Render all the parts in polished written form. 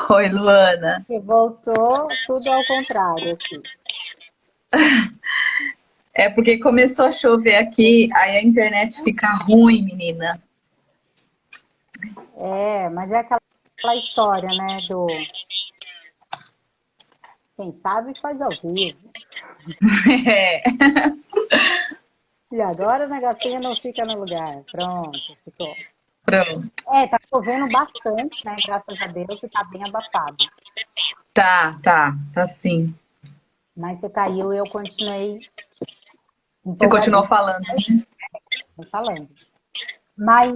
Oi, Luana. E voltou tudo ao contrário aqui. É porque começou a chover aqui, aí a internet fica ruim, menina. É, mas é aquela história, né, do quem sabe faz ao vivo. É, E agora a negocinho não fica no lugar. Pronto, ficou. pronto. É, tá chovendo bastante, né, graças a Deus, e tá bem abafado. Tá sim. Mas você caiu e eu continuei Você continuou empolgadíssima falando, né? falando. Mas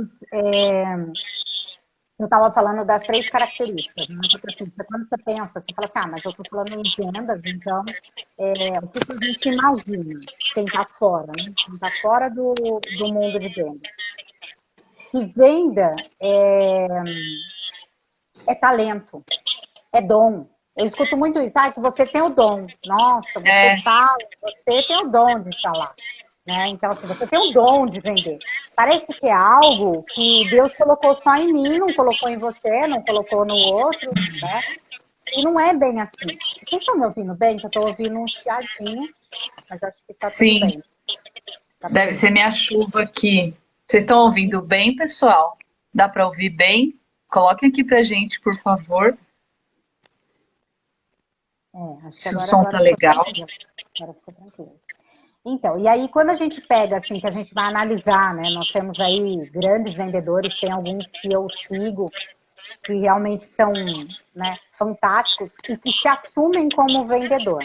eu estava falando das três características, né? Porque, assim, quando você pensa, você fala assim, ah, mas eu estou falando em vendas, então o que que a gente imagina? Quem está fora, né? Quem está fora do mundo de venda. E venda é talento, é dom. Eu escuto muito isso, ah, que você tem o dom. Nossa, você É, fala, você tem o dom de falar. Né? Então, assim, você tem o dom de vender. Parece que é algo que Deus colocou só em mim, não colocou em você, não colocou no outro, né? E não é bem assim. Vocês estão me ouvindo bem? Que eu estou ouvindo um chiadinho, mas acho que está tudo sim. bem. Tá Deve ser beleza. minha chuva aqui. Vocês estão ouvindo bem, pessoal? Dá para ouvir bem? Coloquem aqui pra gente, por favor, É, acho que se o agora, som agora tá ficou legal. tranquilo. Agora ficou tranquilo. Então, e aí quando a gente pega, assim, que a gente vai analisar, né? Nós temos aí grandes vendedores, tem alguns que eu sigo, que realmente são, né, fantásticos e que se assumem como vendedor.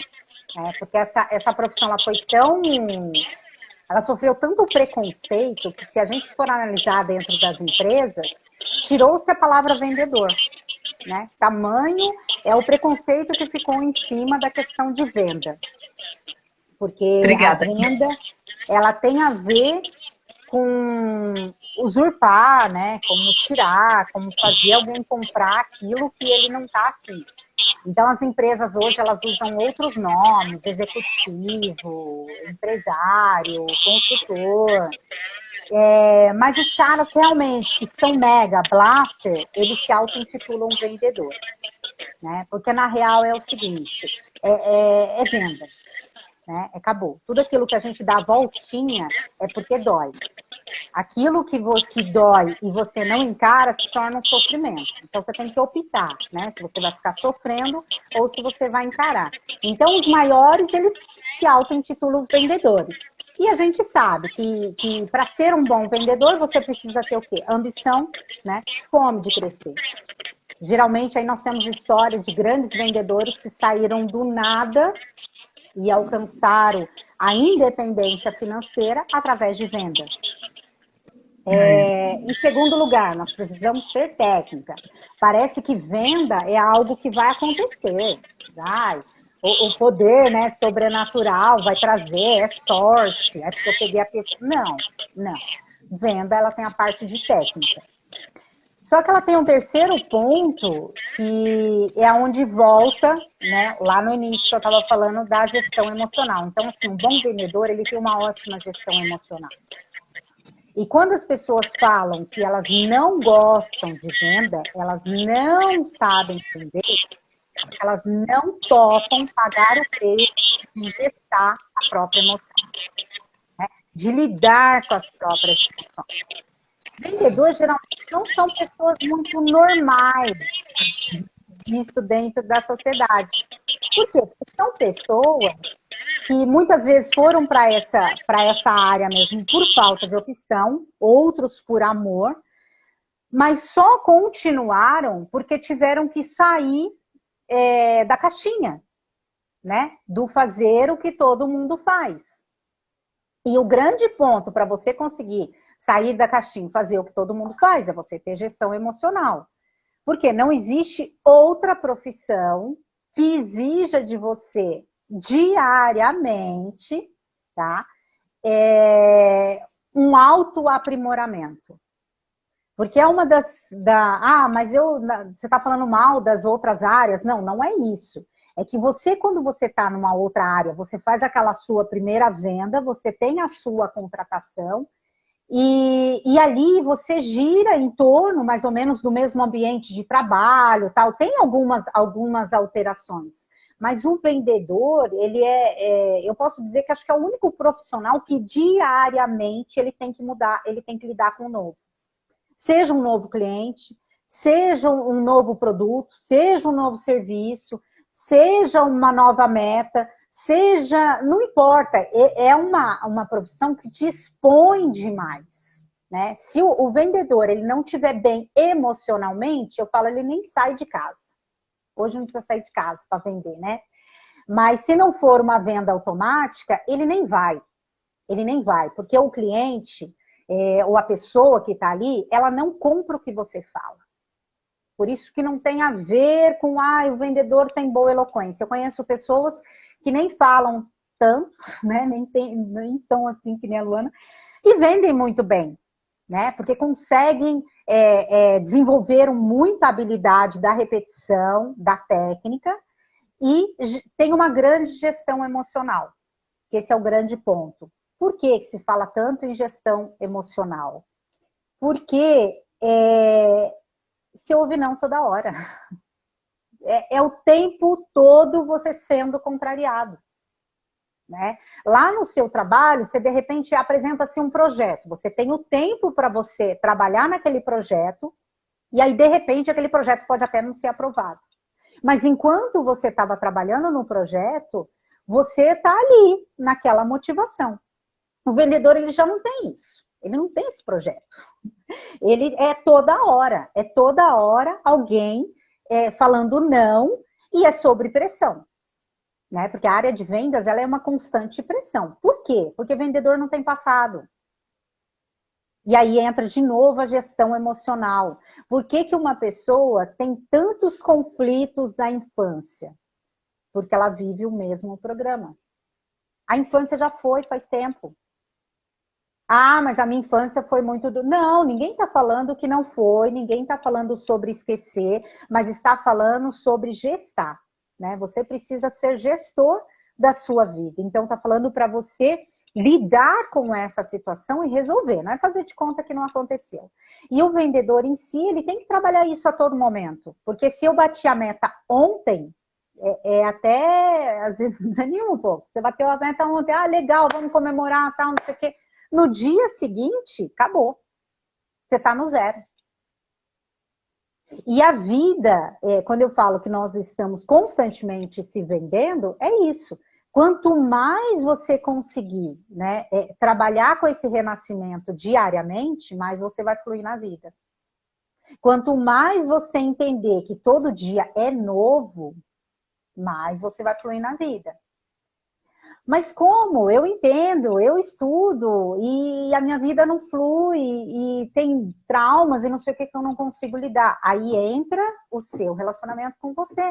Né? Porque essa profissão ela foi tão. Ela sofreu tanto preconceito que, se a gente for analisar dentro das empresas, tirou-se a palavra vendedor. Né? Tamanho é o preconceito que ficou em cima da questão de venda. Porque a Obrigada. venda ela tem a ver com usurpar, né? Como tirar, como fazer alguém comprar aquilo que ele não está afim. Então, as empresas hoje elas usam outros nomes, executivo, empresário, consultor. Mas os caras realmente que são mega blaster, eles se auto-intitulam vendedores. Né? Porque na real é o seguinte, é venda. Né? Acabou. Tudo aquilo que a gente dá voltinha é porque dói. Aquilo que dói e você não encara se torna um sofrimento. Então você tem que optar, né? Se você vai ficar sofrendo ou se você vai encarar. Então os maiores, eles se auto-intitulam vendedores. E a gente sabe que para ser um bom vendedor, você precisa ter o quê? Ambição, né? Fome de crescer. Geralmente aí nós temos história de grandes vendedores que saíram do nada e alcançaram a independência financeira através de venda. Em segundo lugar, nós precisamos ter técnica. Parece que venda é algo que vai acontecer. Ai, o poder, né, sobrenatural vai trazer, é sorte, é porque eu peguei a pessoa. Não, não. Venda, ela tem a parte de técnica. Só que ela tem um terceiro ponto, que é onde volta, né, lá no início que eu estava falando da gestão emocional. Então, assim, um bom vendedor, ele tem uma ótima gestão emocional. E quando as pessoas falam que elas não gostam de venda, elas não sabem vender, elas não topam pagar o preço de gestar a própria emoção, né? De lidar com as próprias emoções. Vendedores geralmente não são pessoas muito normais, visto dentro da sociedade. Por quê? Porque são pessoas que muitas vezes foram para essa área mesmo por falta de opção, outros por amor, mas só continuaram porque tiveram que sair da caixinha, né? Do fazer o que todo mundo faz. E o grande ponto para você conseguir sair da caixinha e fazer o que todo mundo faz é você ter gestão emocional. Porque não existe outra profissão que exija de você diariamente, tá? Um autoaprimoramento. Porque é uma mas você está falando mal das outras áreas. Não, não é isso. É que você, quando você está numa outra área, você faz aquela sua primeira venda, você tem a sua contratação, E ali você gira em torno, mais ou menos, do mesmo ambiente de trabalho, tal. Tem algumas alterações. Mas o vendedor, eu posso dizer que acho que é o único profissional que diariamente ele tem que mudar, ele tem que lidar com o novo. Seja um novo cliente, seja um novo produto, seja um novo serviço, seja uma nova meta, seja, não importa, é uma profissão que te expõe demais, né? Se o vendedor ele não estiver bem emocionalmente, eu falo, ele nem sai de casa. Hoje não precisa sair de casa para vender, né? Mas se não for uma venda automática, ele nem vai. Ele nem vai, porque o cliente, ou a pessoa que está ali, ela não compra o que você fala. Por isso que não tem a ver com, o vendedor tem boa eloquência. Eu conheço pessoas que nem falam tanto, né? Nem são assim que nem a Luana, e vendem muito bem, né? Porque conseguem desenvolver muita habilidade da repetição, da técnica, e tem uma grande gestão emocional. Esse é o grande ponto. Por que se fala tanto em gestão emocional? Porque se ouve não toda hora. É o tempo todo você sendo contrariado. Né? Lá no seu trabalho, você de repente apresenta-se um projeto. Você tem o tempo para você trabalhar naquele projeto, e aí, de repente, aquele projeto pode até não ser aprovado. Mas enquanto você estava trabalhando no projeto, você está ali, naquela motivação. O vendedor, ele já não tem isso. Ele não tem esse projeto. Ele é toda hora alguém falando não, e é sobre pressão. Né? Porque a área de vendas, ela é uma constante pressão. Por quê? Porque o vendedor não tem passado. E aí entra de novo a gestão emocional. Por que uma pessoa tem tantos conflitos da infância? Porque ela vive o mesmo programa. A infância já foi, faz tempo. Mas a minha infância foi muito... Não, ninguém está falando que não foi, ninguém está falando sobre esquecer, mas está falando sobre gestar. Né? Você precisa ser gestor da sua vida. Então, está falando para você lidar com essa situação e resolver, não é fazer de conta que não aconteceu. E o vendedor em si, ele tem que trabalhar isso a todo momento, porque se eu bati a meta ontem, até, às vezes, desanima um pouco. Você bateu a meta ontem, legal, vamos comemorar, tal, não sei o quê. No dia seguinte, acabou. Você está no zero. E a vida, quando eu falo que nós estamos constantemente se vendendo, é isso. Quanto mais você conseguir, né, trabalhar com esse renascimento diariamente, mais você vai fluir na vida. Quanto mais você entender que todo dia é novo, mais você vai fluir na vida. Mas como? Eu entendo, eu estudo e a minha vida não flui e tem traumas e não sei o que eu não consigo lidar. Aí entra o seu relacionamento com você.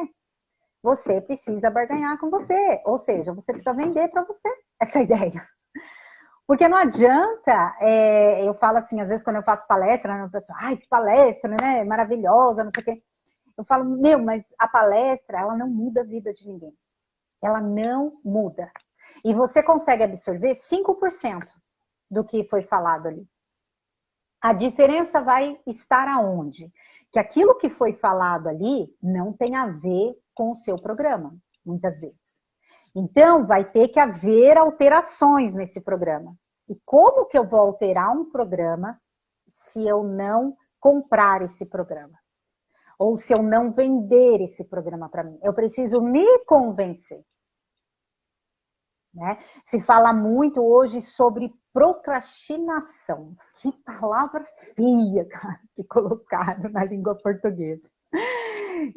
Você precisa barganhar com você, ou seja, você precisa vender para você essa ideia. Porque não adianta, eu falo assim, às vezes quando eu faço palestra, né, pessoal, que palestra, né, maravilhosa, não sei o quê. Eu falo, mas a palestra, ela não muda a vida de ninguém. Ela não muda. E você consegue absorver 5% do que foi falado ali. A diferença vai estar aonde? Que aquilo que foi falado ali não tem a ver com o seu programa, muitas vezes. Então, vai ter que haver alterações nesse programa. E como que eu vou alterar um programa se eu não comprar esse programa? Ou se eu não vender esse programa para mim? Eu preciso me convencer. Né? Se fala muito hoje sobre procrastinação. Que palavra feia, cara, que colocaram na língua portuguesa.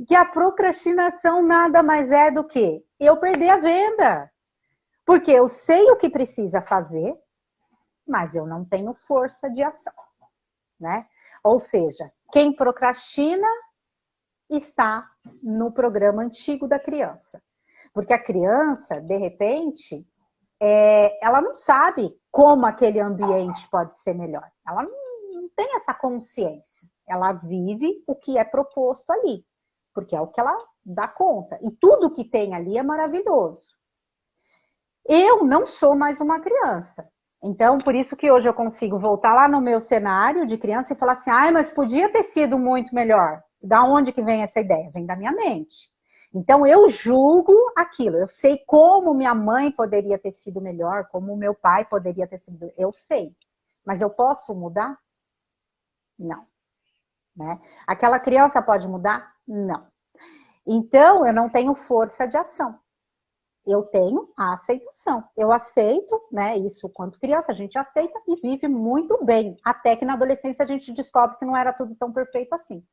Que a procrastinação nada mais é do que eu perder a venda. Porque eu sei o que precisa fazer, mas eu não tenho força de ação. Né? Ou seja, quem procrastina está no programa antigo da criança. Porque a criança, de repente, ela não sabe como aquele ambiente pode ser melhor. Ela não tem essa consciência. Ela vive o que é proposto ali, porque é o que ela dá conta. E tudo que tem ali é maravilhoso. Eu não sou mais uma criança. Então, por isso que hoje eu consigo voltar lá no meu cenário de criança e falar assim, ai, mas podia ter sido muito melhor. Da onde que vem essa ideia? Vem da minha mente. Então, eu julgo aquilo. Eu sei como minha mãe poderia ter sido melhor, como meu pai poderia ter sido. Eu sei. Mas eu posso mudar? Não. Né? Aquela criança pode mudar? Não. Então, eu não tenho força de ação. Eu tenho a aceitação. Eu aceito, né? Isso quando criança, a gente aceita e vive muito bem. Até que na adolescência a gente descobre que não era tudo tão perfeito assim.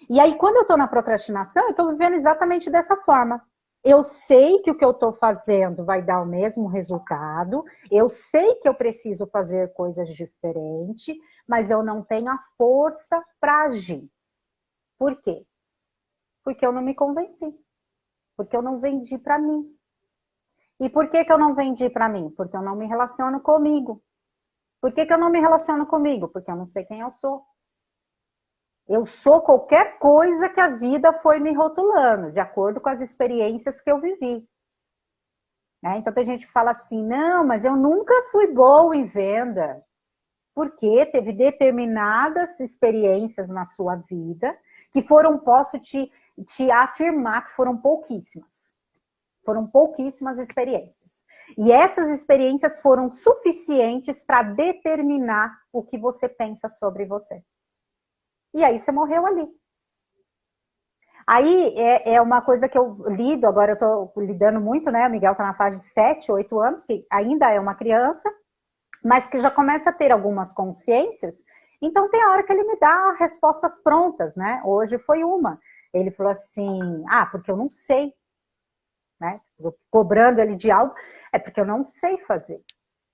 E aí, quando eu estou na procrastinação, eu estou vivendo exatamente dessa forma. Eu sei que o que eu estou fazendo vai dar o mesmo resultado, eu sei que eu preciso fazer coisas diferentes, mas eu não tenho a força para agir. Por quê? Porque eu não me convenci. Porque eu não vendi para mim. E por que eu não vendi para mim? Porque eu não me relaciono comigo. Por que eu não me relaciono comigo? Porque eu não sei quem eu sou. Eu sou qualquer coisa que a vida foi me rotulando, de acordo com as experiências que eu vivi. Né? Então tem gente que fala assim, não, mas eu nunca fui boa em venda. Porque teve determinadas experiências na sua vida que foram, posso te afirmar que foram pouquíssimas. Foram pouquíssimas experiências. E essas experiências foram suficientes para determinar o que você pensa sobre você. E aí você morreu ali. Aí é uma coisa que eu lido, agora eu estou lidando muito, né? O Miguel está na fase de 7, 8 anos, que ainda é uma criança, mas que já começa a ter algumas consciências. Então tem a hora que ele me dá respostas prontas, né? Hoje foi uma. Ele falou assim, porque eu não sei. Né? Cobrando ele de algo, é porque eu não sei fazer.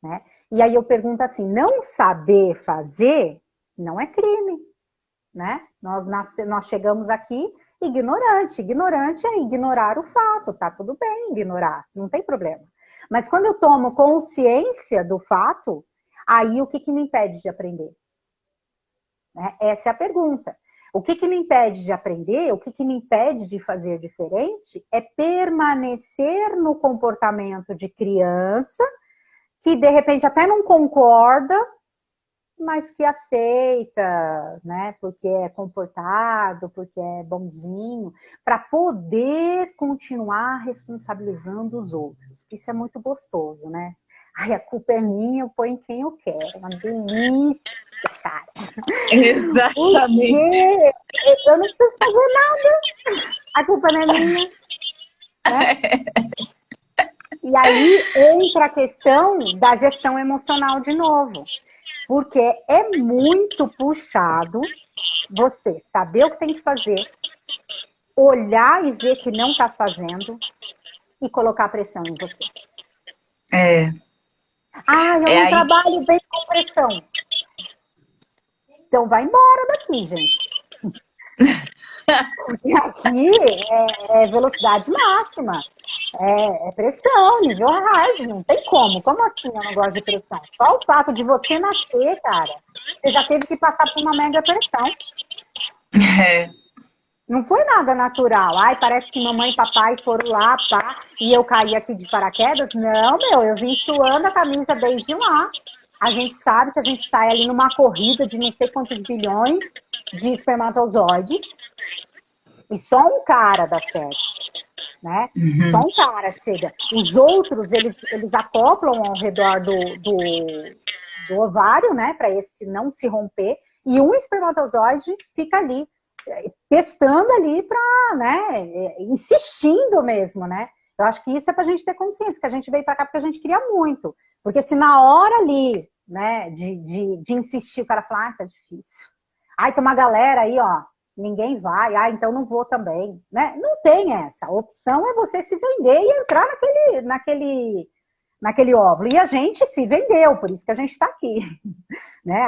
Né? E aí eu pergunto assim, não saber fazer não é crime. Né? Nós chegamos aqui ignorante. Ignorante é ignorar o fato, tá tudo bem ignorar, não tem problema. Mas quando eu tomo consciência do fato, aí o que me impede de aprender? Né? Essa é a pergunta. O que me impede de aprender, o que me impede de fazer diferente, é permanecer no comportamento de criança, que de repente até não concorda, mas que aceita, né? Porque é comportado, porque é bonzinho, para poder continuar responsabilizando os outros. Isso é muito gostoso, né? Ai, a culpa é minha, eu ponho em quem eu quero. Uma delícia, cara. Exatamente. Porque eu não preciso fazer nada. A culpa não é minha. Né? E aí entra a questão da gestão emocional de novo. Porque é muito puxado você saber o que tem que fazer, olhar e ver que não está fazendo e colocar pressão em você. Eu não trabalho bem com pressão. Então vai embora daqui, gente. Porque aqui é velocidade máxima. É pressão, nível hard, não tem como. Como assim eu não gosto de pressão? Só o fato de você nascer, cara, você já teve que passar por uma mega pressão. Não foi nada natural. Ai, parece que mamãe e papai foram lá, pá, e eu caí aqui de paraquedas. Não, eu vim suando a camisa desde lá. A gente sabe que a gente sai ali numa corrida de não sei quantos bilhões de espermatozoides e só um cara dá certo. Né? Só um cara chega. Os outros, eles acoplam ao redor do ovário, né? Para esse não se romper. E um espermatozoide fica ali, testando ali para, né? Insistindo mesmo, né? Eu acho que isso é para a gente ter consciência, que a gente veio para cá porque a gente queria muito. Porque se na hora ali, né, de insistir, o cara fala, tá difícil. Ai, tem uma galera aí, ó, ninguém vai, então não vou também, né? Não tem essa. A opção é você se vender e entrar naquele óvulo. E a gente se vendeu, por isso que a gente está aqui. Né?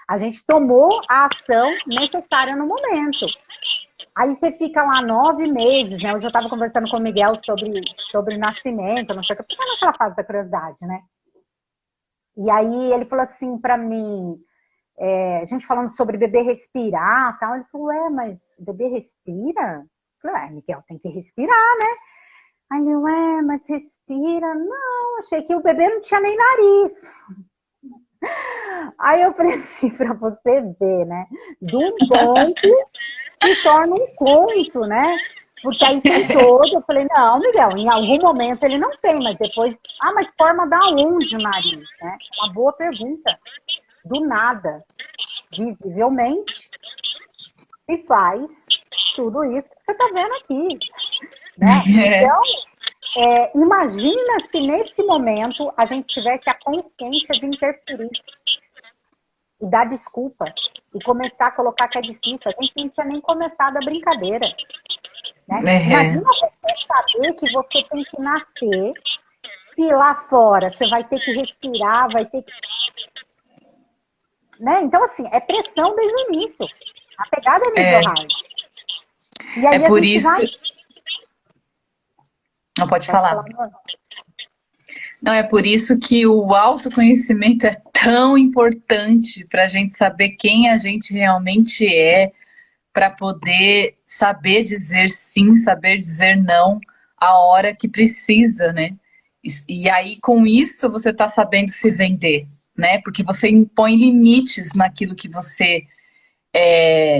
A gente tomou a ação necessária no momento. Aí você fica lá 9 meses, né? Hoje eu estava conversando com o Miguel sobre nascimento, não sei o que, porque tá naquela fase da curiosidade, né? E aí ele falou assim para mim, a gente falando sobre bebê respirar, tal, ele falou, mas bebê respira? Eu falei, Miguel, tem que respirar, né? Aí ele, mas respira? Não, achei que o bebê não tinha nem nariz. Aí eu falei assim, pra você ver, né? De um ponto se torna um conto, né? Porque aí tem todo, eu falei, não, Miguel, em algum momento ele não tem, mas depois, mas forma da onde o nariz, né? Uma boa pergunta. Do nada, visivelmente, e faz tudo isso que você está vendo aqui, né? Então, imagina se nesse momento a gente tivesse a consciência de interferir e dar desculpa e começar a colocar que é difícil. A gente não tinha nem começado a brincadeira, né? Imagina você saber que você tem que nascer e lá fora você vai ter que respirar, vai ter que... Né? Então, assim, é pressão desde o início. A pegada é nível hard. E aí por isso... Não pode falar. Não, é por isso que o autoconhecimento é tão importante para a gente saber quem a gente realmente é, para poder saber dizer sim, saber dizer não a hora que precisa, né? E aí, com isso, você está sabendo se vender, né? Porque você impõe limites naquilo que você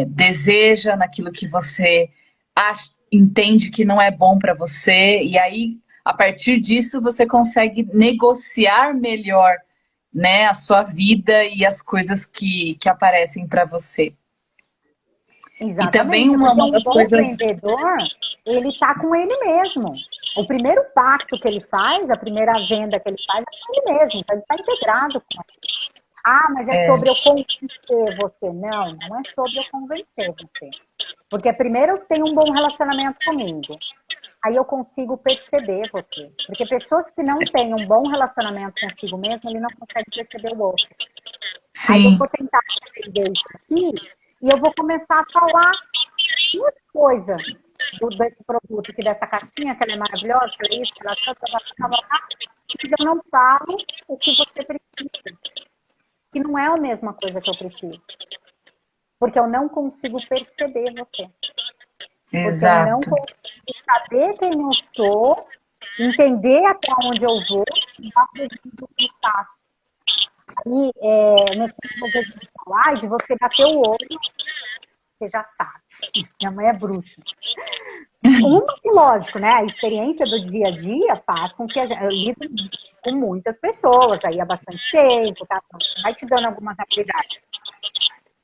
deseja, naquilo que você entende que não é bom para você, e aí, a partir disso, você consegue negociar melhor, né, a sua vida e as coisas que aparecem para você. Exatamente, e também uma das coisas... vendedor, ele tá com ele mesmo. O primeiro pacto que ele faz, a primeira venda que ele faz é com ele mesmo, então ele está integrado com ele. Mas é sobre eu convencer você. Não, não é sobre eu convencer você. Porque primeiro eu tenho um bom relacionamento comigo. Aí eu consigo perceber você. Porque pessoas que não têm um bom relacionamento consigo mesmo, ele não consegue perceber o outro. Sim. Aí eu vou tentar entender isso aqui e eu vou começar a falar muita coisa desse produto aqui, dessa caixinha, que ela é maravilhosa, que ela é isso, que ela é tanta, mas eu não falo o que você precisa. Que não é a mesma coisa que eu preciso. Porque eu não consigo perceber você. Exato. Porque eu não consigo saber quem eu sou, entender até onde eu vou e dar o espaço. Aí, nesse momento de falar, de você bater o olho, você já sabe. Minha mãe é bruxa. Lógico, né? A experiência do dia a dia faz com que eu lido com muitas pessoas aí há bastante tempo, tá? Vai te dando algumas habilidades.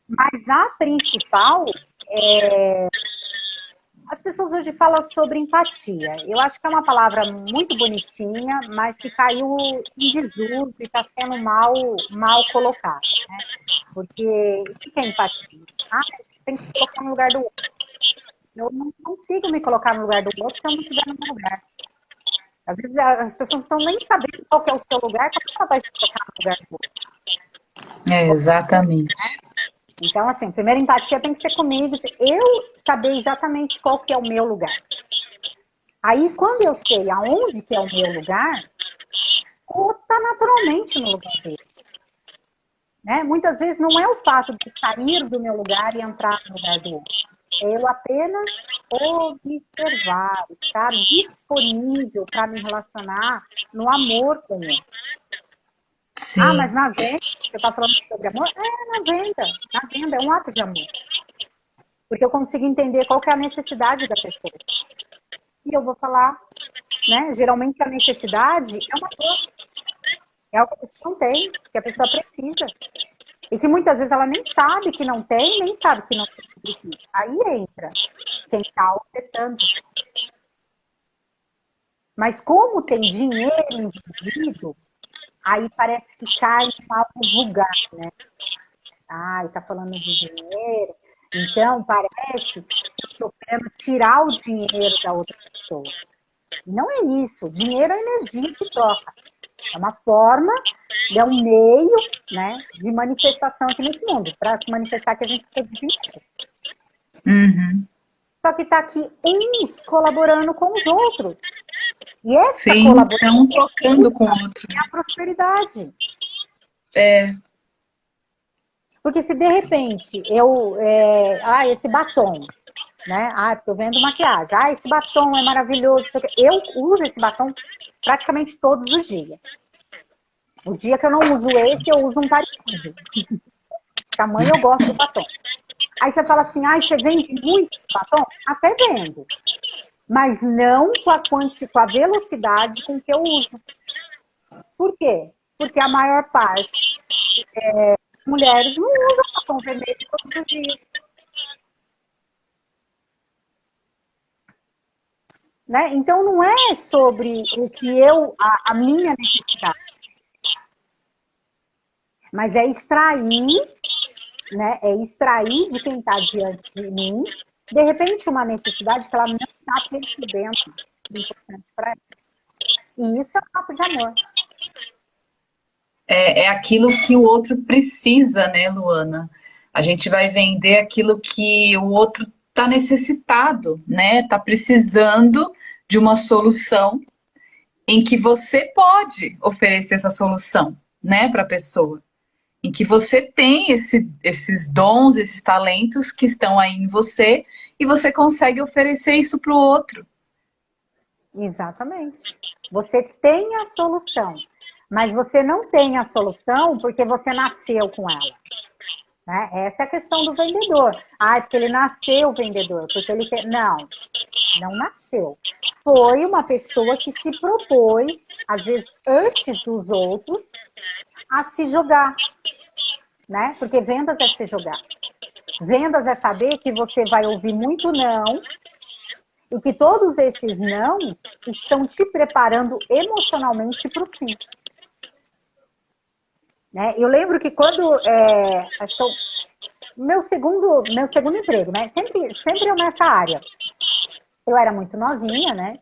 Mas a principal as pessoas hoje falam sobre empatia. Eu acho que é uma palavra muito bonitinha, mas que caiu em desuso e está sendo mal colocada, né? Porque o que é empatia? Você tem que se colocar no lugar do outro. Eu não consigo me colocar no lugar do outro se eu não estiver no meu lugar. Às vezes as pessoas não estão nem sabendo qual que é o seu lugar, como ela vai se colocar no lugar do outro? Exatamente. Então, assim, primeiro empatia tem que ser comigo, eu saber exatamente qual que é o meu lugar. Aí, quando eu sei aonde que é o meu lugar, eu vou estar naturalmente no lugar dele. Né? Muitas vezes não é o fato de sair do meu lugar e entrar no lugar do outro. É eu apenas observar, estar disponível para me relacionar no amor com ele. Sim. Mas na venda, você está falando sobre amor? Na venda. Na venda é um ato de amor. Porque eu consigo entender qual que é a necessidade da pessoa. E eu vou falar, né? Geralmente a necessidade é uma dor. É algo que a pessoa não tem, que a pessoa precisa. E que muitas vezes ela nem sabe que não tem, nem sabe que não precisa. Aí entra quem está ofertando. Mas como tem dinheiro envolvido, aí parece que cai em algo vulgar, né? Tá falando de dinheiro. Então, parece que eu estou querendo tirar o dinheiro da outra pessoa. Não é isso. Dinheiro é energia que troca. É uma forma, é um meio, né, de manifestação aqui nesse mundo. Para se manifestar que a gente precisa de dinheiro. Uhum. Só que está aqui uns colaborando com os outros. E essa colaboração um trocando com o outro. É a prosperidade. Porque se de repente eu... esse batom, né? Porque eu vendo maquiagem. Esse batom é maravilhoso. Eu uso esse batom praticamente todos os dias. O dia que eu não uso esse, eu uso um parecido. Tamanho eu gosto do batom. Aí você fala assim, você vende muito batom? Até vendo. Mas não com a velocidade com que eu uso. Por quê? Porque a maior parte das mulheres não usam batom vermelho todos os dias. Né? Então não é sobre o que a minha necessidade, mas é extrair, né? É extrair de quem está diante de mim, de repente uma necessidade que ela não está percebendo, que é importante para ela. E isso é um ato de amor. É aquilo que o outro precisa, né, Luana? A gente vai vender aquilo que o outro está necessitado, né? Está precisando de uma solução em que você pode oferecer essa solução, né, para a pessoa. Em que você tem esses dons, esses talentos que estão aí em você e você consegue oferecer isso para o outro. Exatamente. Você tem a solução, mas você não tem a solução porque você nasceu com ela. Né? Essa é a questão do vendedor. Porque ele nasceu vendedor, porque ele quer... Não nasceu. Foi uma pessoa que se propôs, às vezes antes dos outros, a se jogar. Né? Porque vendas é se jogar. Vendas é saber que você vai ouvir muito não e que todos esses não estão te preparando emocionalmente para o sim. Né? Eu lembro que quando... acho que meu segundo emprego, né? Sempre eu nessa área. Eu era muito novinha, né?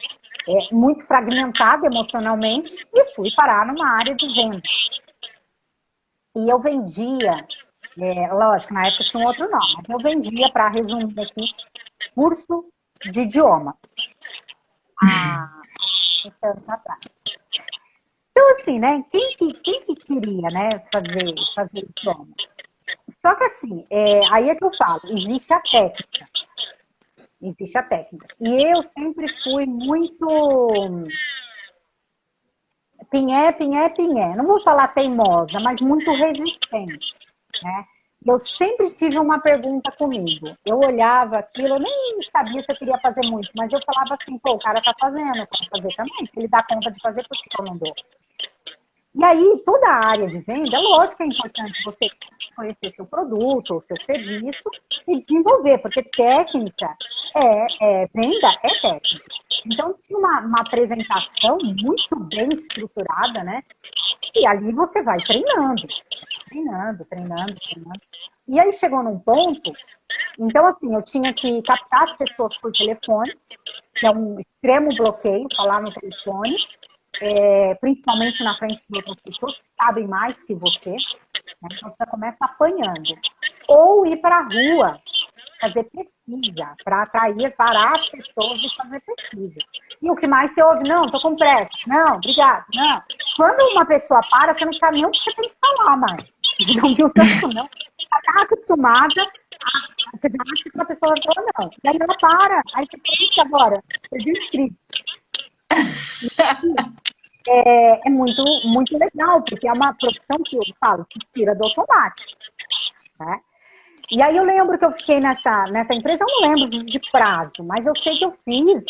Muito fragmentada emocionalmente e fui parar numa área de venda. E eu vendia, lógico, na época tinha um outro nome, mas eu vendia, para resumir aqui, curso de idiomas. Há 20 anos atrás. Então, assim, né? Quem que queria, né, fazer idioma? Só que assim, aí é que eu falo, existe a técnica. Existe a técnica. E eu sempre fui muito pinhé. Não vou falar teimosa, mas muito resistente, né? Eu sempre tive uma pergunta comigo. Eu olhava aquilo, eu nem sabia se eu queria fazer muito, mas eu falava assim, pô, o cara tá fazendo, eu quero fazer também. Se ele dá conta de fazer, por que eu não dou? E aí, toda a área de venda, lógico que é importante você conhecer seu produto, ou seu serviço e desenvolver, porque técnica venda é técnica. Então, tinha uma apresentação muito bem estruturada, né? E ali você vai treinando. E aí chegou num ponto, então assim, eu tinha que captar as pessoas por telefone, que é um extremo bloqueio, falar no telefone, principalmente na frente de outras pessoas que sabem mais que você, né? Então você começa apanhando. Ou ir para a rua, fazer pesquisa, para atrair, parar as pessoas de fazer pesquisa. E o que mais você ouve? Não, tô com pressa. Não, obrigado. Não. Quando uma pessoa para, você não sabe nem o que você tem que falar mais. Você não viu tanto, não. Você está acostumada, você acha que uma pessoa vai falar não. E aí ela para. Aí você pensa agora, perdi o script. É muito, muito legal, porque é uma profissão que eu falo, que tira do automático. Né? E aí eu lembro que eu fiquei nessa empresa, eu não lembro de prazo, mas eu sei que eu fiz,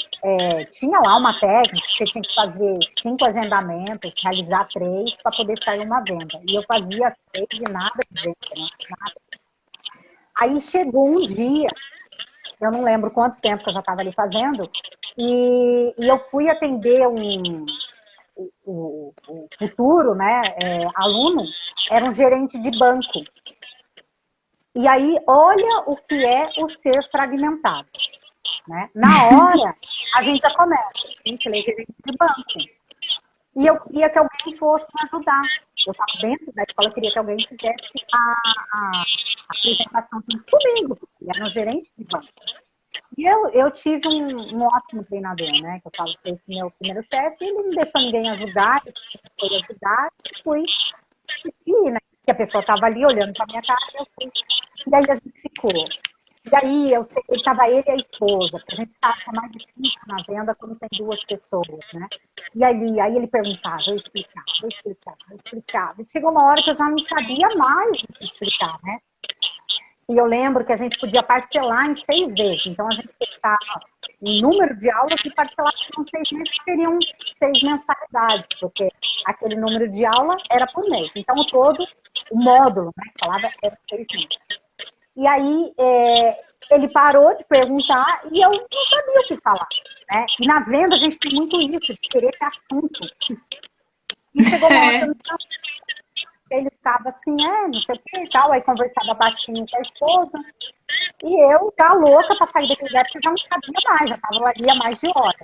tinha lá uma técnica, você tinha que fazer 5 agendamentos, realizar 3 para poder sair uma venda. E eu fazia as 3 e nada de venda, né? Nada. Aí chegou um dia, eu não lembro quanto tempo que eu já estava ali fazendo, e eu fui atender o futuro, né, aluno, era um gerente de banco. E aí, olha o que é o ser fragmentado. Né? Na hora, a gente já começa. Gente, ele é gerente de banco. E eu queria que alguém fosse me ajudar. Eu estava dentro da escola, eu queria que alguém fizesse a apresentação comigo. Ele era um gerente de banco. E eu tive um ótimo treinador, né? Que eu falo que esse meu primeiro chefe, ele não deixou ninguém ajudar, ele foi ajudar, e fui. E, né? Que a pessoa estava ali olhando para minha cara, eu fui. E aí a gente ficou E aí, eu sei, estava ele e a esposa, porque a gente sabe que é mais difícil na venda quando tem duas pessoas, né? E aí ele perguntava, eu explicava, eu explicava, eu explicava. E chegou uma hora que eu já não sabia mais o que explicar, né? E eu lembro que a gente podia parcelar em 6 vezes. Então, a gente fechava um número de aulas e parcelava em 6 meses, que seriam 6 mensalidades, porque aquele número de aula era por mês. Então, o módulo, né, que falava, era 6 meses. E aí, ele parou de perguntar e eu não sabia o que falar. Né? E na venda, a gente tem muito isso, de querer ter assunto. E chegou uma hora que eu não sabia. Ele ficava assim, não sei o que e tal, aí conversava baixinho com a esposa, e eu tá louca pra sair daquele lugar, porque eu já não sabia mais, já tava ali há mais de hora.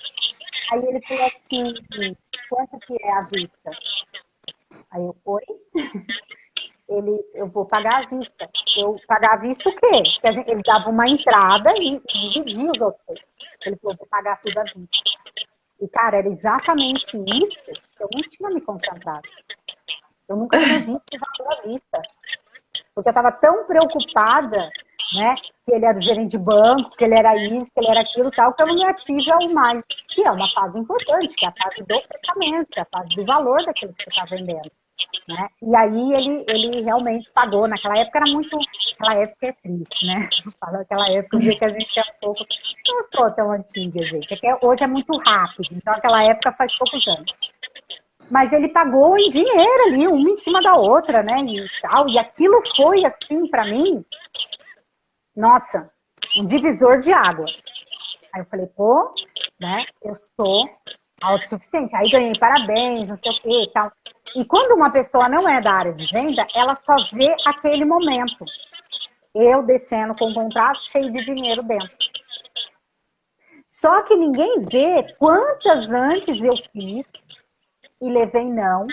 Aí ele falou assim, quanto que é a vista? Aí eu, oi? Eu vou pagar à vista. Eu pagar à vista o quê? Porque ele dava uma entrada e dividia os outros. Ele falou, vou pagar tudo à vista. E, cara, era exatamente isso que eu não tinha me concentrado. Eu nunca tinha visto o valor à vista. Porque eu estava tão preocupada, né, que ele era gerente de banco, que ele era isso, que ele era aquilo tal, que eu não me ative ao mais, que é uma fase importante, que é a fase do fechamento, que é a fase do valor daquilo que você está vendendo. Né? E aí ele realmente pagou. Naquela época era muito. Aquela época é triste, né? Naquela época eu vi que a gente é um pouco. Não sou tão antiga, gente. É que hoje é muito rápido. Então aquela época faz poucos anos. Mas ele pagou em dinheiro ali, uma em cima da outra, né? E tal. E aquilo foi assim para mim, nossa, um divisor de águas. Aí eu falei, pô, né? Eu sou autossuficiente. Aí ganhei parabéns, não sei o que e tal. E quando uma pessoa não é da área de venda, ela só vê aquele momento. Eu descendo com um contrato cheio de dinheiro dentro. Só que ninguém vê quantas antes eu fiz e levei não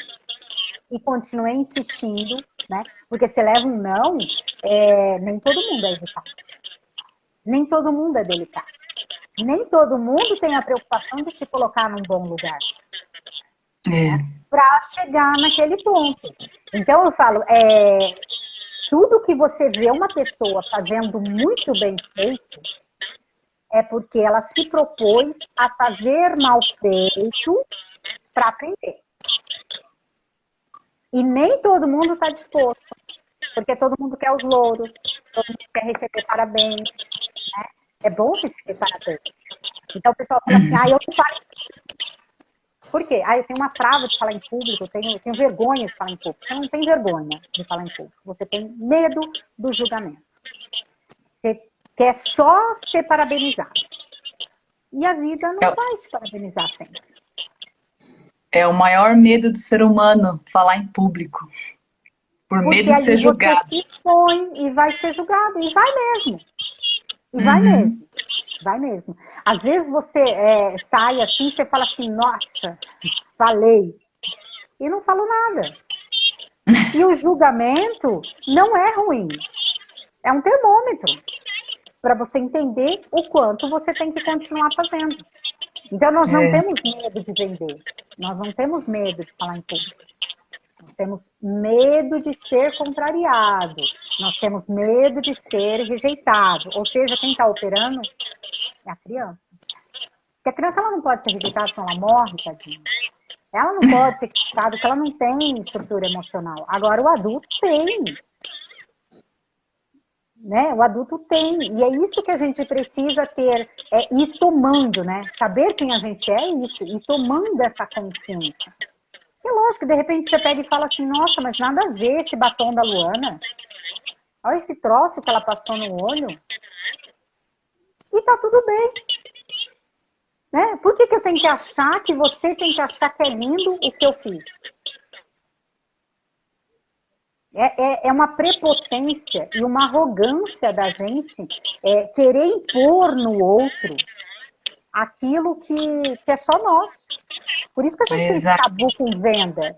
e continuei insistindo, né? Porque se leva um não, nem todo mundo é educado. Nem todo mundo é delicado. Nem todo mundo tem a preocupação de te colocar num bom lugar. Né? Para chegar naquele ponto. Então eu falo, tudo que você vê uma pessoa fazendo muito bem feito é porque ela se propôs a fazer mal feito para aprender. E nem todo mundo está disposto, porque todo mundo quer os louros, todo mundo quer receber parabéns. Né? É bom receber parabéns. Então o pessoal fala assim, eu não paro. Por quê? Eu tenho uma trava de falar em público, eu tenho vergonha de falar em público. Você não tem vergonha de falar em público, você tem medo do julgamento. Você quer só ser parabenizado. E a vida não vai te parabenizar sempre. É o maior medo do ser humano, falar em público. Por medo de ser julgado. Porque aí você se expõe e vai ser julgado. E vai mesmo. E vai mesmo. Vai mesmo. Às vezes você sai assim, você fala assim, nossa, falei. E não falou nada. E o julgamento não é ruim. É um termômetro para você entender o quanto você tem que continuar fazendo. Então, nós não temos medo de vender. Nós não temos medo de falar em público. Nós temos medo de ser contrariado. Nós temos medo de ser rejeitado. Ou seja, quem está operando é a criança. Porque a criança ela não pode ser rejeitada senão ela morre, tadinha. Ela não pode ser criticada porque ela não tem estrutura emocional. Agora, o adulto tem. Né? O adulto tem. E é isso que a gente precisa ter, ir tomando, né? Saber quem a gente é isso, e tomando essa consciência. E lógico que de repente você pega e fala assim, nossa, mas nada a ver esse batom da Luana. Olha esse troço que ela passou no olho. E tá tudo bem. Né? Por que eu tenho que achar que você tem que achar que é lindo o que eu fiz? É uma prepotência e uma arrogância da gente querer impor no outro aquilo que é só nosso. Por isso que a gente tem esse tabu com venda,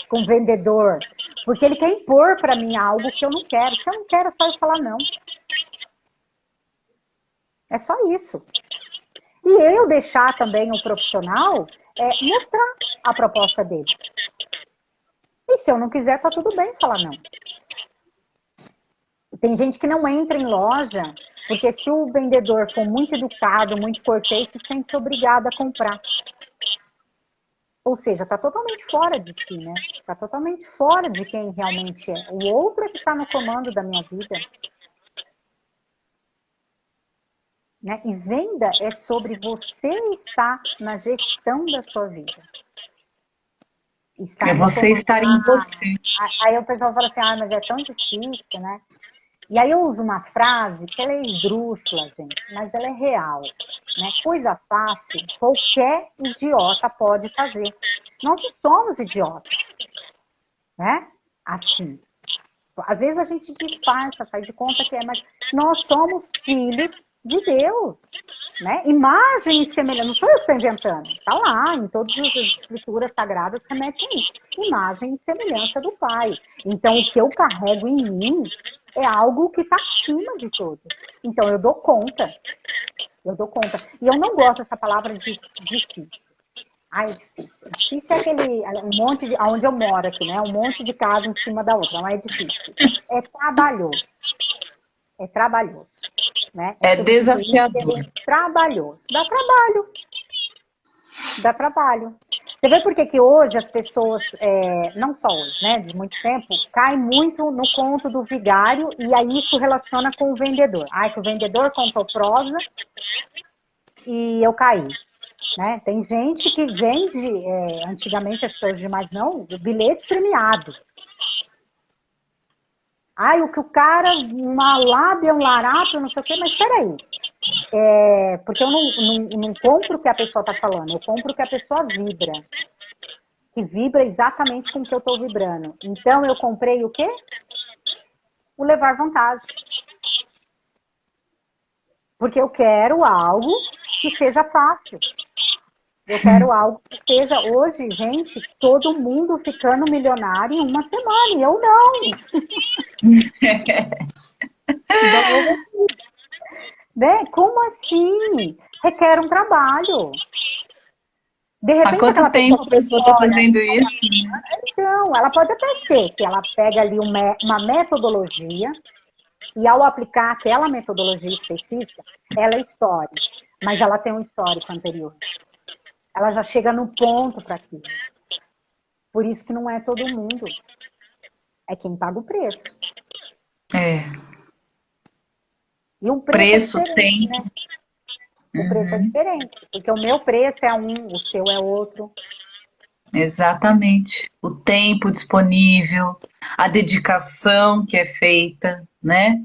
com vendedor. Porque ele quer impor para mim algo que eu não quero. Se eu não quero, é só eu falar não. É só isso. E eu deixar também o profissional mostrar a proposta dele. E se eu não quiser, tá tudo bem falar não. Tem gente que não entra em loja Porque se o vendedor for muito educado, muito cortês, se sente obrigado a comprar. Ou seja, está totalmente fora de si, né? Está totalmente fora de quem realmente é. O outro é que está no comando da minha vida. Né? E venda é sobre você estar na gestão da sua vida. É Estar no você comando. estar em você. Aí o pessoal fala assim, mas é tão difícil, né? E aí eu uso uma frase que ela é esdrúxula, gente, mas ela é real. Né? Coisa fácil, qualquer idiota pode fazer. Nós não somos idiotas, né? Assim. Às vezes a gente disfarça, faz de conta que é, mas nós somos filhos de Deus, né? Imagem e semelhança, não sou eu que estou inventando, está lá, em todas as escrituras sagradas remetem a isso. Imagem e semelhança do Pai. Então, o que eu carrego em mim é algo que está acima de tudo. Então, eu dou conta. Eu dou conta. E eu não gosto dessa palavra de difícil. É difícil. Difícil é aquele, um monte de, onde eu moro aqui, né? Um monte de casa em cima da outra. Não é difícil. É trabalhoso. É trabalhoso. Né? É desafiador. É trabalhoso. Dá trabalho. Dá trabalho. Você vê por que hoje as pessoas, não só hoje, né? De muito tempo, caem muito no conto do vigário e aí isso relaciona com o vendedor. Que o vendedor contou prosa e eu caí. Né? Tem gente que vende, antigamente as pessoas demais não, bilhete premiado. O que o cara, uma lábia, um larápio, não sei o quê, mas peraí. Porque eu não compro o que a pessoa está falando, eu compro o que a pessoa vibra. Que vibra exatamente com o que eu estou vibrando. Então eu comprei o quê? O levar vantagem. Porque eu quero algo que seja fácil. Eu quero algo que seja hoje, gente, todo mundo ficando milionário em uma semana, e eu não. Né? Como assim? Requer um trabalho. De repente, há quanto tempo a pessoa está fazendo isso? Então, ela pode até ser que ela pega ali uma metodologia e ao aplicar aquela metodologia específica, ela estoure. Mas ela tem um histórico anterior. Ela já chega no ponto para aquilo. Por isso que não é todo mundo. É quem paga o preço. E o preço é diferente, né? O preço é diferente. Porque o meu preço é um, o seu é outro. Exatamente. O tempo disponível, a dedicação que é feita, né?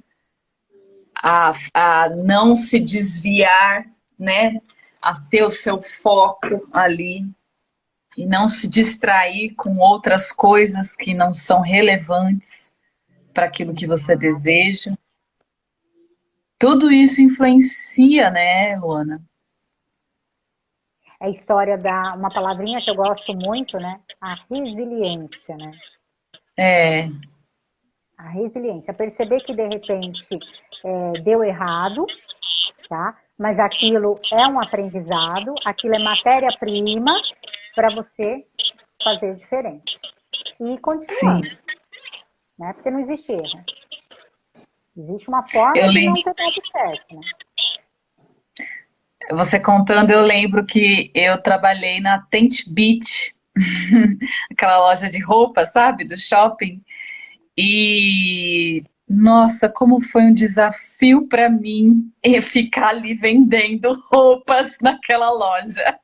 A não se desviar, né? A ter o seu foco ali e não se distrair com outras coisas que não são relevantes para aquilo que você deseja. Tudo isso influencia, né, Luana? É a história uma palavrinha que eu gosto muito, né? A resiliência, né? A resiliência. Perceber que, de repente, deu errado, tá? Mas aquilo é um aprendizado, aquilo é matéria-prima para você fazer diferente. E continuando. Sim. Né? Porque não existe erro. Existe uma forma de não ter dado certo, né? Você contando, eu lembro que eu trabalhei na Tent Beach, aquela loja de roupa, sabe, do shopping. E nossa, como foi um desafio para mim ficar ali vendendo roupas naquela loja.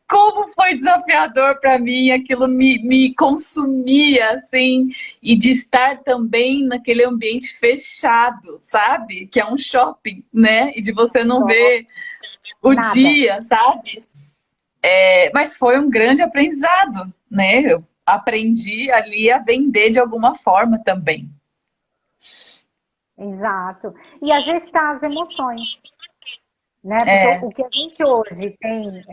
Como foi desafiador para mim, aquilo me consumia, assim, e de estar também naquele ambiente fechado, sabe? Que é um shopping, né? E de você não ver o dia, sabe? Mas foi um grande aprendizado, né? Eu aprendi ali a vender de alguma forma também. Exato. E a gestar as emoções. Né? Porque o que a gente hoje tem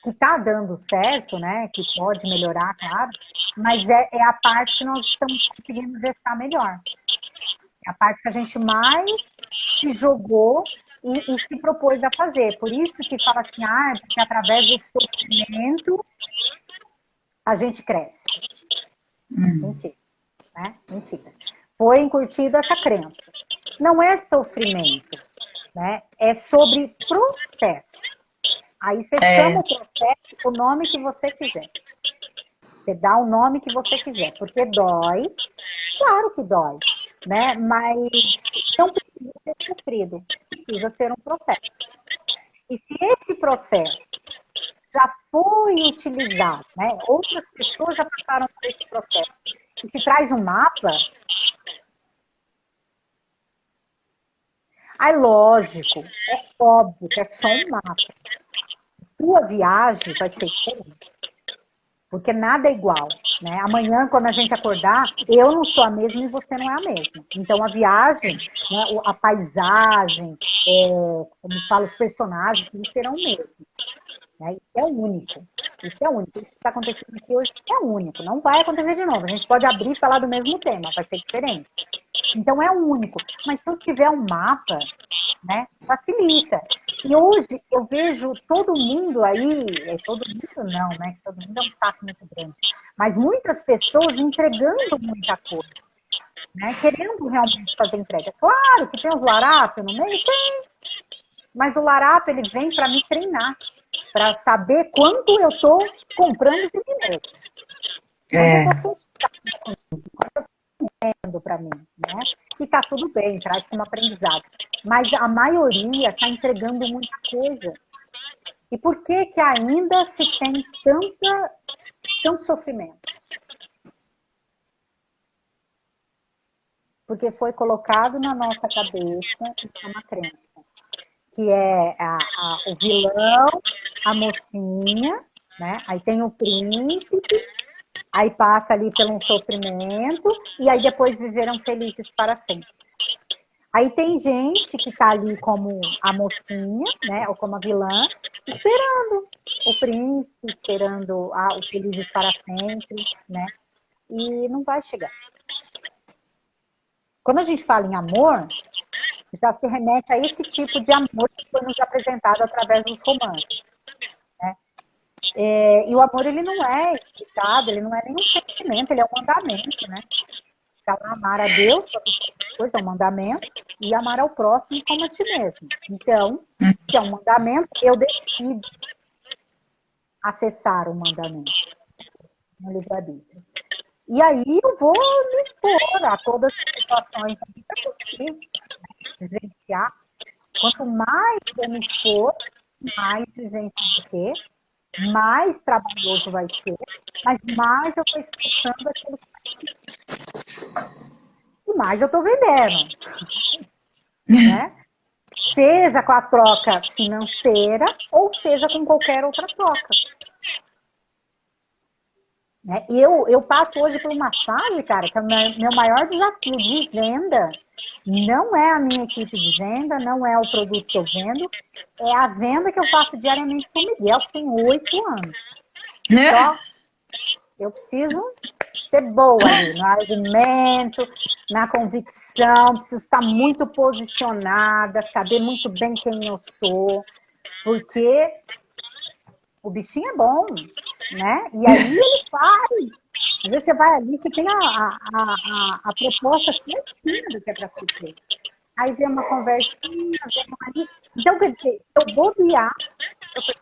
que está dando certo, né? Que pode melhorar, claro, mas é a parte que nós estamos conseguindo gestar melhor. É a parte que a gente mais se jogou e se propôs a fazer. Por isso que fala assim, porque através do sofrimento a gente cresce. Mentira, né? Mentira. Foi incutida essa crença. não é sofrimento, né? É sobre processo. Aí você chama o processo o nome que você quiser. Você dá o nome que você quiser, porque dói, claro que dói, né? Mas não precisa ser sofrido, precisa ser um processo. E se esse processo já foi utilizado, né? Outras pessoas já passaram por esse processo, e te traz um mapa, aí lógico, é óbvio que é só um mapa. Sua viagem vai ser diferente. Porque nada é igual, né? Amanhã, quando a gente acordar, eu não sou a mesma e você não é a mesma. Então, a viagem, né, a paisagem, como fala, os personagens, eles serão o mesmo. Né? Isso é único. Isso é único. Isso que está acontecendo aqui hoje é único. Não vai acontecer de novo. A gente pode abrir e falar do mesmo tema, vai ser diferente. Então, é único. Mas se eu tiver um mapa, né, facilita. E hoje eu vejo todo mundo aí, todo mundo não, né? Todo mundo é um saco muito grande. Mas muitas pessoas entregando muita coisa, né? Querendo realmente fazer entrega. Claro que tem os larápios no meio, tem. Mas o larápio, ele vem para me treinar, para saber quanto eu estou comprando de mim mesmo. Quanto eu estou para mim, né? E tá tudo bem, traz como aprendizado. Mas a maioria está entregando muita coisa. E por que que ainda se tem tanto sofrimento? Porque foi colocado na nossa cabeça uma crença, que é o vilão, a mocinha, né? Aí tem o príncipe, aí passa ali pelo um sofrimento, e aí depois viveram felizes para sempre. Aí tem gente que tá ali como a mocinha, né, ou como a vilã, esperando o príncipe, esperando o felizes para sempre, né, e não vai chegar. Quando a gente fala em amor, já se remete a esse tipo de amor que foi nos apresentado através dos romances, né. E o amor, ele não é explicado, ele não é nenhum sentimento, ele é um mandamento, né. Então, amar a Deus, coisa é um mandamento, e amar ao próximo como a ti mesmo. Então, se é um mandamento, eu decido acessar o mandamento no livre-arbítrio. E aí eu vou me expor a todas as situações da vida que eu tive, vivenciar. Quanto mais eu me expor, mais vivência eu vou ter, mais trabalhoso vai ser, mas mais eu estou expressando aquilo que e mais eu estou vendendo. Né? Seja com a troca financeira ou seja com qualquer outra troca. Eu passo hoje por uma fase, cara, que é o meu maior desafio de venda não é a minha equipe de venda, não é o produto que eu vendo, é a venda que eu faço diariamente com o Miguel, que tem 8 anos. Então, eu preciso ser boa ali no argumento, na convicção, preciso estar muito posicionada, saber muito bem quem eu sou, porque o bichinho é bom, né? E aí ele faz. Às vezes você vai ali, você tem a proposta certinha do que é para se ter. Aí vem uma conversinha, vem uma ali. Então, quer dizer, se eu bobear, eu tô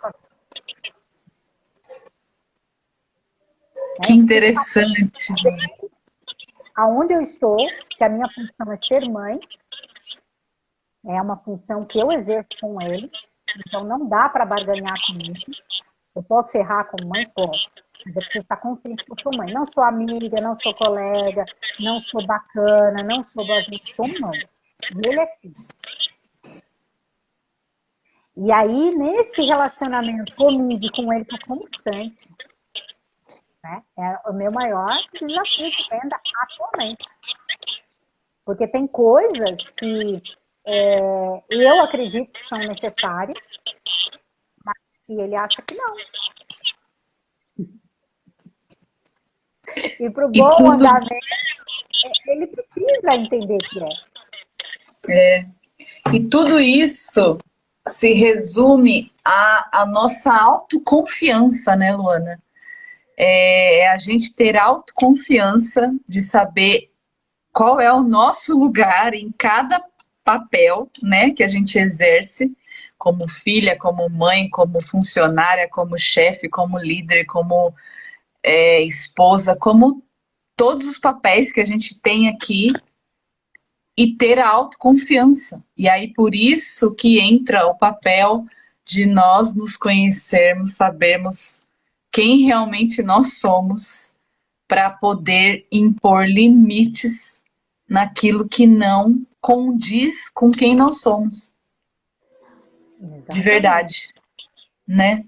que interessante. Aonde eu estou, que a minha função é ser mãe, é uma função que eu exerço com ele, então não dá para barganhar comigo. Eu posso errar como mãe? Posso, mas eu preciso estar consciente que eu sou mãe. Não sou amiga, não sou colega, não sou bacana, não sou boazinha, sou mãe. E ele é filho. E aí, nesse relacionamento comigo e com ele, que é constante, né? É o meu maior desafio de venda atualmente. Porque tem coisas que eu acredito que são necessárias, mas que ele acha que não. E para o bom andamento, ele precisa entender que é. E tudo isso se resume à nossa autoconfiança, né, Luana? É a gente ter autoconfiança de saber qual é o nosso lugar em cada papel, né, que a gente exerce como filha, como mãe, como funcionária, como chefe, como líder, como esposa, como todos os papéis que a gente tem aqui e ter a autoconfiança. E aí por isso que entra o papel de nós nos conhecermos, sabermos quem realmente nós somos para poder impor limites naquilo que não condiz com quem nós somos. Exatamente. De verdade, né?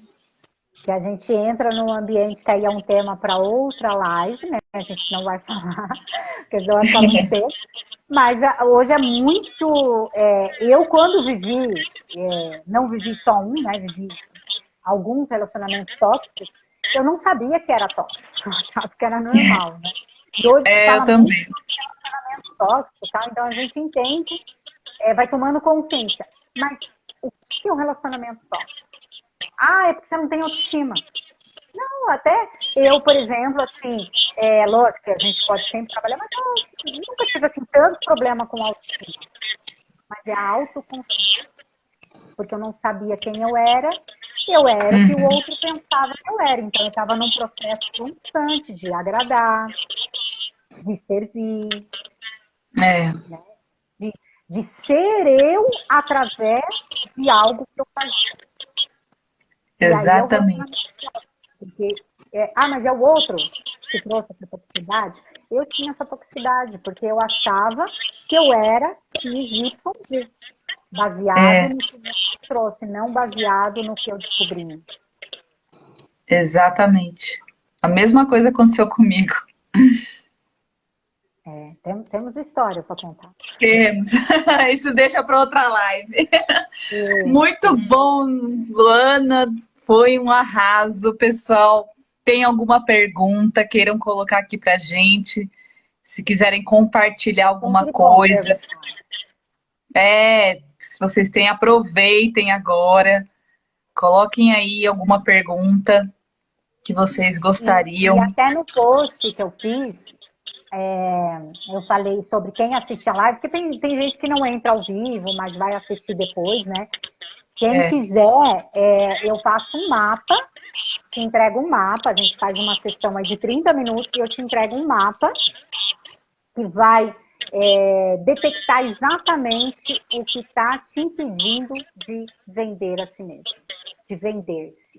Que a gente entra num ambiente que aí é um tema para outra live, né? A gente não vai falar, porque senão vai ficar muito tempo. Mas hoje é muito... eu, quando vivi, não vivi só um, né? Vivi alguns relacionamentos tóxicos, eu não sabia que era tóxico, eu achava que era normal, né? E hoje se Eu fala muito também. de relacionamento tóxico, tá? Então a gente entende, vai tomando consciência. Mas o que é um relacionamento tóxico? Ah, é porque você não tem autoestima. Não, até eu, por exemplo, assim, lógico que a gente pode sempre trabalhar, mas eu nunca tive assim, tanto problema com autoestima. Mas é a autoconfiança. Porque eu não sabia quem eu era o que o outro pensava que eu era. Então eu estava num processo constante de agradar, de servir, É, né? de ser eu através de algo que eu fazia. E aí é o relacionamento. exatamente. Porque, mas é o outro que trouxe essa toxicidade? Eu tinha essa toxicidade, porque eu achava que eu era XYZ, baseado É, no que você trouxe, não baseado no que eu descobri. exatamente. A mesma coisa aconteceu comigo. Temos história para contar. Temos. Isso deixa para outra live. Sim, Muito bom, Luana. Foi um arraso, pessoal. Tem alguma pergunta, queiram colocar aqui pra gente. Se quiserem compartilhar alguma sempre bom coisa. perguntar. Se vocês têm, aproveitem agora. Coloquem aí alguma pergunta que vocês E gostariam. até no post que eu fiz, eu falei sobre quem assiste a live, porque tem gente que não entra ao vivo, mas vai assistir depois, né? Quem É, quiser, eu faço um mapa, te entrego um mapa, a gente faz uma sessão aí de 30 minutos e eu te entrego um mapa que vai detectar exatamente o que está te impedindo de vender a si mesmo, de vender-se.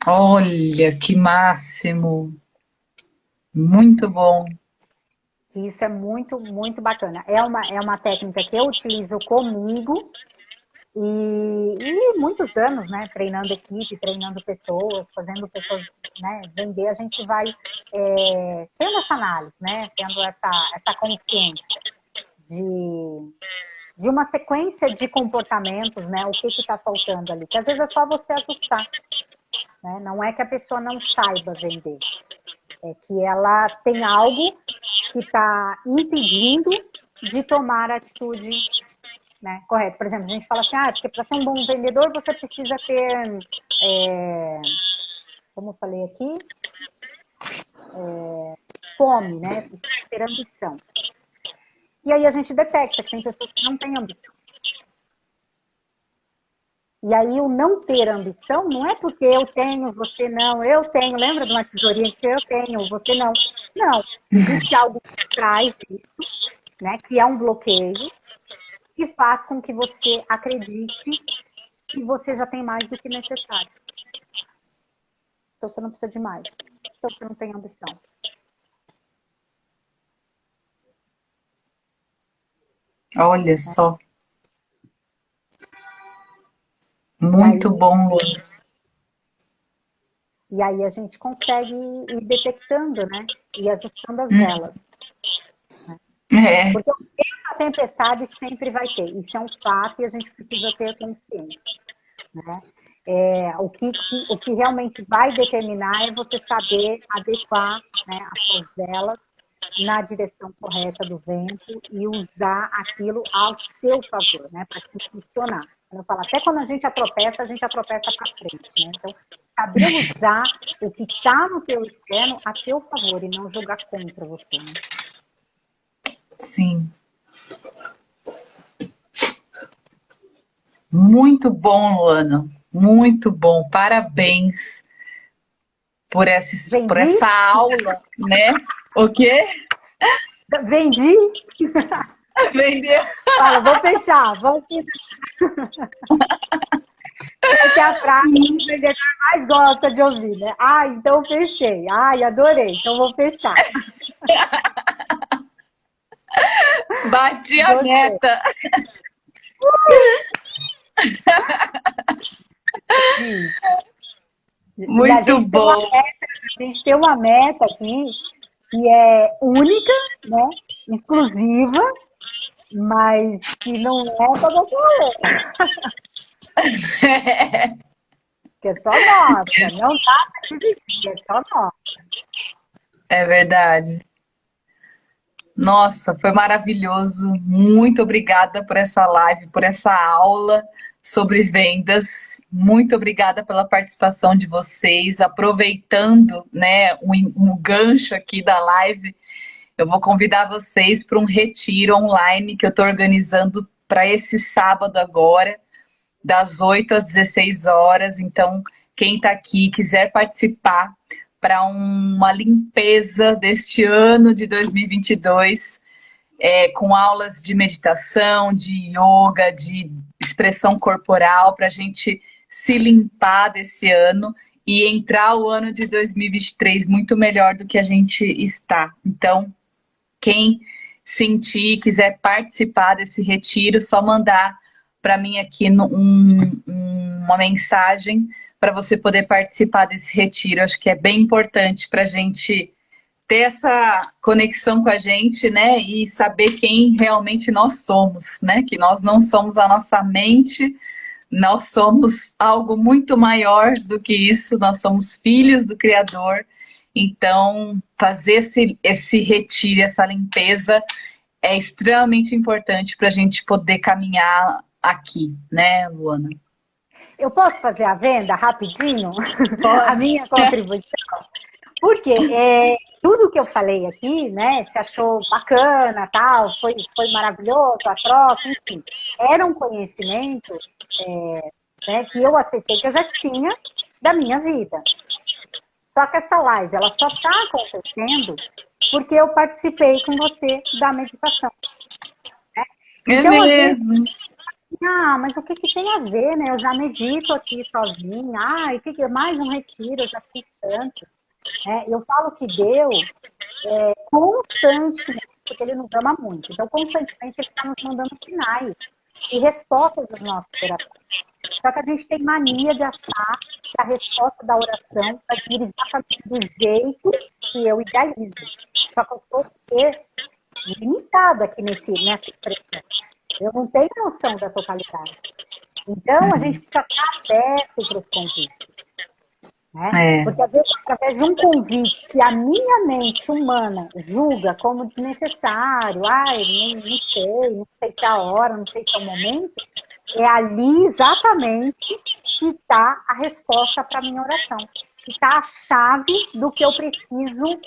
olha, que máximo. Muito bom. Isso é muito, muito bacana. É uma técnica que eu utilizo comigo e muitos anos, né? Treinando equipe, treinando pessoas, fazendo pessoas, né, vender, a gente vai tendo essa análise, né? Tendo essa consciência de uma sequência de comportamentos, né? O que está faltando ali? Que às vezes é só você ajustar, né? Não é que a pessoa não saiba vender, é que ela tem algo que está impedindo de tomar a atitude, né, correta. Por exemplo, a gente fala assim, porque para ser um bom vendedor você precisa ter, como eu falei aqui, fome, né? Precisa ter ambição. E aí a gente detecta que tem pessoas que não têm ambição. E aí o não ter ambição não é porque eu tenho, você não, eu tenho. Lembra de uma tesourinha que eu tenho, você não? Não. Existe algo por trás disso, né? Que é um bloqueio que faz com que você acredite que você já tem mais do que necessário. Então você não precisa de mais. Então você não tem ambição. Olha só. Muito bom, Luana. E aí a gente consegue ir detectando, né? E ajustando as velas. É, Porque a tempestade sempre vai ter. Isso é um fato e a gente precisa ter consciência, né? O que realmente vai determinar é você saber adequar, né, as suas velas na direção correta do vento e usar aquilo ao seu favor, né, para te funcionar. Eu falo, até quando a gente atropessa para frente, né? Então, saber usar o que está no teu externo a teu favor e não jogar contra você, né? sim. Muito bom, Luana. Muito bom. Parabéns por Vendi? essa aula, né? O quê? Vendi? Vendeu. Fala, vou fechar. Vamos... Essa é a frase que o vendedor mais gosta de ouvir, né? Ah, então fechei. Ai, adorei. Então vou fechar. Bati a Gostei. meta. Sim. E Muito bom. a gente tem uma meta aqui que é única, né? Exclusiva, mas que não é para você, que é só nossa. Não dá para dividir, é só nossa. É verdade. Nossa, foi maravilhoso. Muito obrigada por essa live, por essa aula sobre vendas. Muito obrigada pela participação de vocês. Aproveitando, né, um gancho aqui da live, eu vou convidar vocês para um retiro online que eu estou organizando para esse sábado agora, das 8 às 16 horas. Então, quem está aqui quiser participar para uma limpeza deste ano de 2022, com aulas de meditação, de yoga, de expressão corporal, para a gente se limpar desse ano e entrar o ano de 2023 muito melhor do que a gente está. Então, quem sentir, quiser participar desse retiro, só mandar para mim aqui uma mensagem para você poder participar desse retiro. Acho que é bem importante para a gente ter essa conexão com a gente, né? E saber quem realmente nós somos, né? Que nós não somos a nossa mente, nós somos algo muito maior do que isso, nós somos filhos do Criador. Então, fazer esse retiro, essa limpeza é extremamente importante para a gente poder caminhar aqui, né, Luana? Eu posso fazer a venda rapidinho? A Pode. minha contribuição? Porque tudo que eu falei aqui, né, se achou bacana, tal, foi maravilhoso, a troca, enfim, eram conhecimentos né, que eu acessei, que eu já tinha da minha vida. Só que essa live, ela só está acontecendo porque eu participei com você da meditação. Né? Então, às vezes, mas o que tem a ver, né? Eu já medito aqui sozinha, e que mais um retiro, eu já fiz tanto. Eu falo que Deus, constantemente, porque Ele nos ama muito, então constantemente Ele está nos mandando sinais e respostas das nossas orações. Só que a gente tem mania de achar que a resposta da oração vai vir exatamente do jeito que eu idealizo. Só que eu sou ser limitada aqui nessa expressão. Eu não tenho noção da totalidade. Então, a gente precisa estar aberto para os convites. Né? Porque, às vezes, através de um convite que a minha mente humana julga como desnecessário, não sei se é a hora, não sei se é o momento, é ali exatamente que está a resposta para a minha oração. Que está a chave do que eu preciso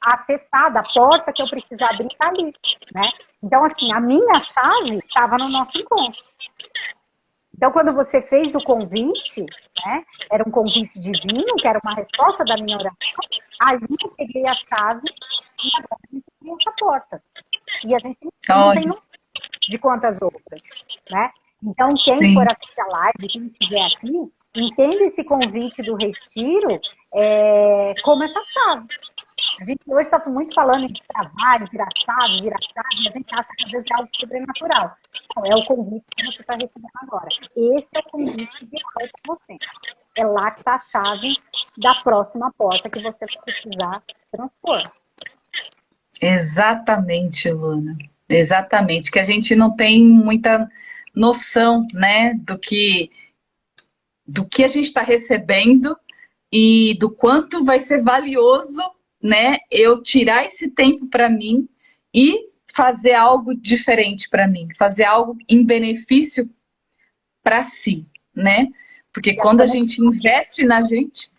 acessar, da porta que eu preciso abrir, está ali. Né? Então, assim, a minha chave estava no nosso encontro. Então, quando você fez o convite, né, era um convite divino, que era uma resposta da minha oração, ali eu peguei a chave e agora a gente tem essa porta. E a gente não tem noção de quantas outras, né? Então, quem for assistir a live, quem estiver aqui, entenda esse convite do retiro como essa chave. A gente hoje está muito falando em trabalho, virar chave, e a gente acha que às vezes é algo sobrenatural. Não, é o convite que você está recebendo agora. Esse é o convite ideal para você. É lá que está a chave da próxima porta que você vai precisar transpor. Exatamente, Luana. Exatamente. Que a gente não tem muita noção, né, do que a gente está recebendo e do quanto vai ser valioso, né, eu tirar esse tempo para mim e fazer algo diferente para mim, fazer algo em benefício para si, né? Porque quando a gente investe na gente,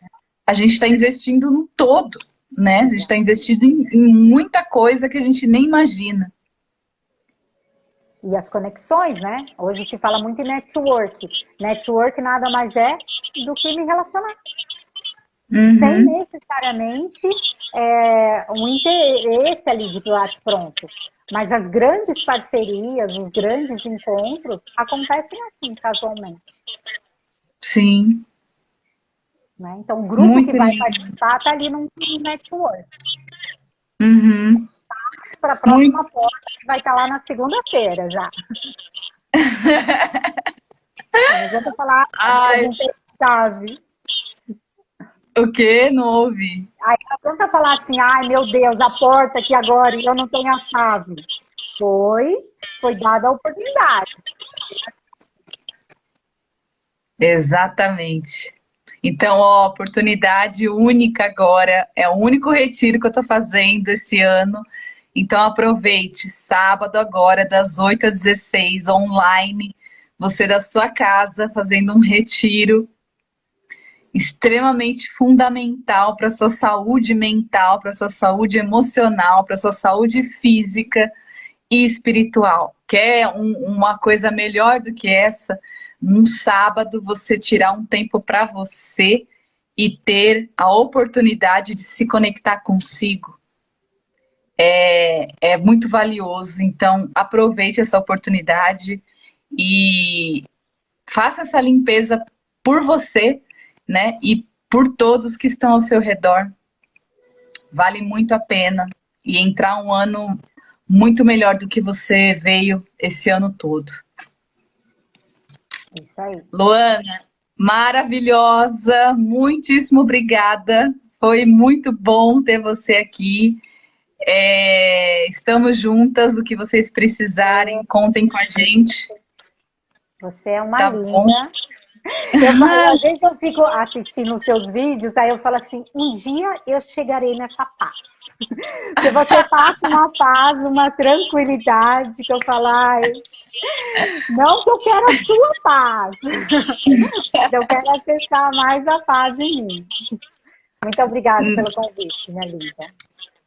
a gente está investindo no todo, né? A gente está investindo em muita coisa que a gente nem imagina. E as conexões, né? Hoje se fala muito em network. Network nada mais é do que me relacionar. Sem necessariamente um interesse ali de bate pronto. Mas as grandes parcerias, os grandes encontros acontecem assim, casualmente. Sim. Né? Então, o grupo muito que vai participar está ali num network. Para a próxima porta, que vai estar lá na segunda-feira já. Não adianta falar, não tem chave. O quê? Não ouvi. Aí não adianta falar assim, ai meu Deus, a porta aqui agora e eu não tenho a chave. Foi dada a oportunidade. Exatamente. Então, ó, oportunidade única agora, é o único retiro que eu tô fazendo esse ano. Então aproveite, sábado agora, das 8 às 16, online, você da sua casa, fazendo um retiro extremamente fundamental para a sua saúde mental, para a sua saúde emocional, para a sua saúde física e espiritual. Quer uma coisa melhor do que essa? Num sábado, você tirar um tempo para você e ter a oportunidade de se conectar consigo. É muito valioso, então aproveite essa oportunidade e faça essa limpeza por você, né? E por todos que estão ao seu redor. Vale muito a pena. E entrar um ano muito melhor do que você veio esse ano todo. Isso aí. Luana, maravilhosa, muitíssimo obrigada. Foi muito bom ter você aqui. Estamos juntas, o que vocês precisarem, contem com a gente. Você é uma linda. Às vezes eu fico assistindo os seus vídeos, aí eu falo assim, um dia eu chegarei nessa paz. Porque você passa uma paz, uma tranquilidade, que eu falo, ai, não que eu quero a sua paz, mas eu quero acessar mais a paz em mim. Muito obrigada pelo convite, minha linda.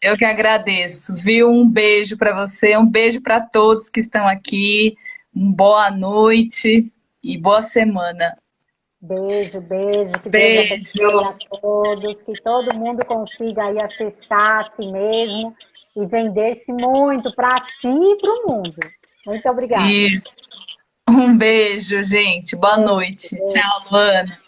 Eu que agradeço, viu? Um beijo para você, um beijo para todos que estão aqui, boa noite e boa semana. Beijo, beijo. Que Deus abençoe a todos, que todo mundo consiga aí acessar a si mesmo e vender-se muito para si e para o mundo. Muito obrigada. Isso. Um beijo, gente. Boa noite. Tchau, Luana.